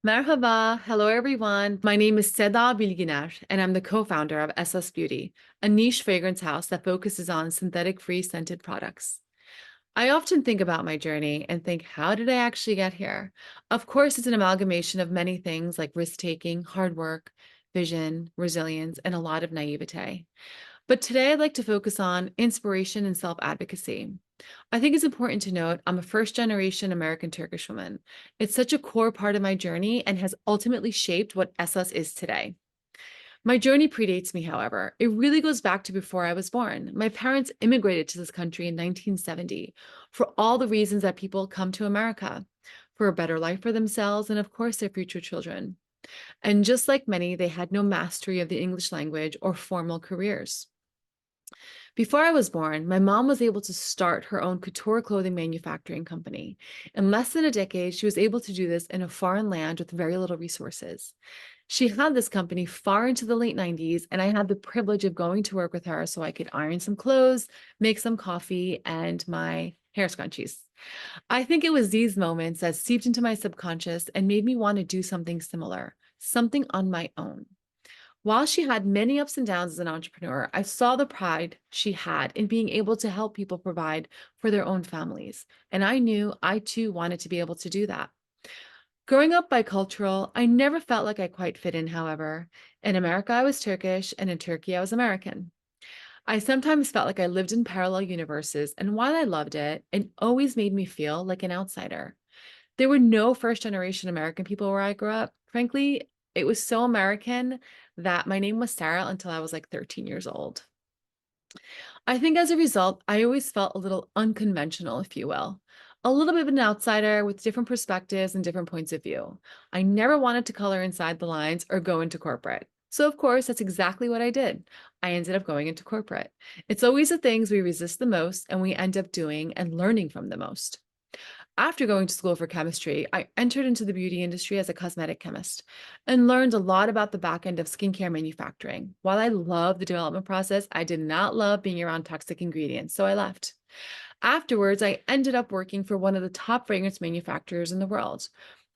Merhaba. Hello, everyone. My name is Seda Bilginer, and I'm the co-founder of Esas Beauty, a niche fragrance house that focuses on synthetic-free scented products. I often think about my journey and think, how did I actually get here? Of course, it's an amalgamation of many things like risk-taking, hard work, vision, resilience, and a lot of naivete. But today I'd like to focus on inspiration and self-advocacy. I think it's important to note I'm a first generation American Turkish woman. It's such a core part of my journey and has ultimately shaped what Esas is today. My journey predates me, however. It really goes back to before I was born. My parents immigrated to this country in 1970 for all the reasons that people come to America, for a better life for themselves and, of course, their future children. And just like many, they had no mastery of the English language or formal careers. Before I was born, my mom was able to start her own couture clothing manufacturing company. In less than a decade, she was able to do this in a foreign land with very little resources. She had this company far into the late 90s, and I had the privilege of going to work with her so I could iron some clothes, make some coffee, and my hair scrunchies. I think it was these moments that seeped into my subconscious and made me want to do something similar, something on my own. While she had many ups and downs as an entrepreneur, I saw the pride she had in being able to help people provide for their own families. And I knew I too wanted to be able to do that. Growing up bicultural, I never felt like I quite fit in, however. In America, I was Turkish, and in Turkey, I was American. I sometimes felt like I lived in parallel universes, and while I loved it, it always made me feel like an outsider. There were no first generation American people where I grew up. Frankly, it was so American that my name was Sarah until I was like 13 years old. I think as a result, I always felt a little unconventional, if you will, a little bit of an outsider with different perspectives and different points of view. I never wanted to color inside the lines or go into corporate. So, of course, that's exactly what I did. I ended up going into corporate. It's always the things we resist the most and we end up doing and learning from the most. After going to school for chemistry, I entered into the beauty industry as a cosmetic chemist and learned a lot about the back end of skincare manufacturing. While I love the development process, I did not love being around toxic ingredients, so I left. Afterwards, I ended up working for one of the top fragrance manufacturers in the world.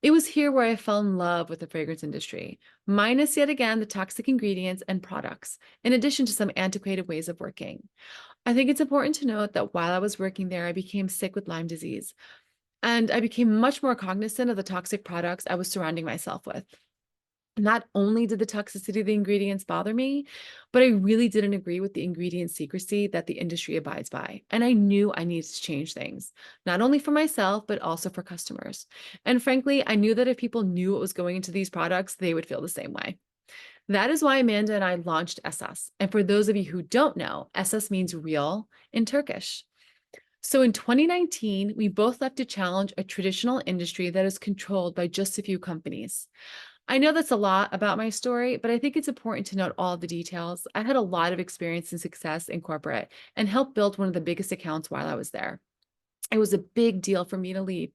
It was here where I fell in love with the fragrance industry, minus yet again the toxic ingredients and products, in addition to some antiquated ways of working. I think it's important to note that while I was working there, I became sick with Lyme disease. And I became much more cognizant of the toxic products I was surrounding myself with. Not only did the toxicity of the ingredients bother me, but I really didn't agree with the ingredient secrecy that the industry abides by. And I knew I needed to change things, not only for myself, but also for customers. And frankly, I knew that if people knew what was going into these products, they would feel the same way. That is why Amanda and I launched Esas. And for those of you who don't know, Esas means real in Turkish. So in 2019, we both left to challenge a traditional industry that is controlled by just a few companies. I know that's a lot about my story, but I think it's important to note all the details. I had a lot of experience and success in corporate and helped build one of the biggest accounts while I was there. It was a big deal for me to leave.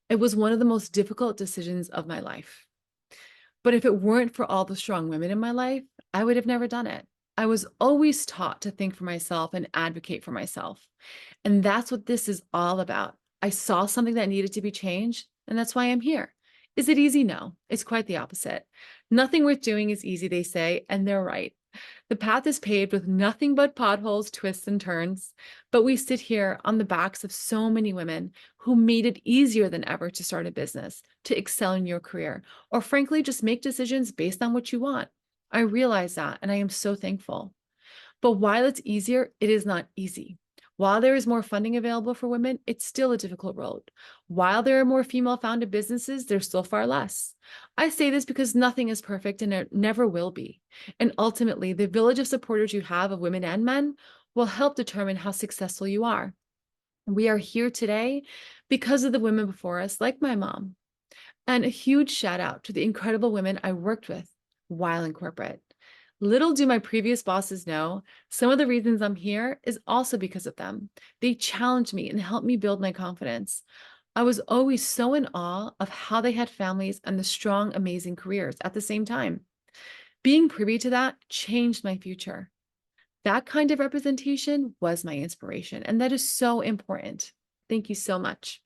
It was one of the most difficult decisions of my life. But if it weren't for all the strong women in my life, I would have never done it. I was always taught to think for myself and advocate for myself. And that's what this is all about. I saw something that needed to be changed, and that's why I'm here. Is it easy? No, it's quite the opposite. Nothing worth doing is easy, they say, and they're right. The path is paved with nothing but potholes, twists, and turns. But we sit here on the backs of so many women who made it easier than ever to start a business, to excel in your career, or frankly, just make decisions based on what you want. I realize that, and I am so thankful. But while it's easier, it is not easy. While there is more funding available for women, it's still a difficult road. While there are more female founded businesses, there's still far less. I say this because nothing is perfect and it never will be. And ultimately, the village of supporters you have of women and men will help determine how successful you are. We are here today because of the women before us, like my mom. And a huge shout out to the incredible women I worked with while in corporate. Little do my previous bosses know, some of the reasons I'm here is also because of them. They challenged me and helped me build my confidence. I was always so in awe of how they had families and the strong, amazing careers at the same time. Being privy to that changed my future. That kind of representation was my inspiration, and that is so important. Thank you so much.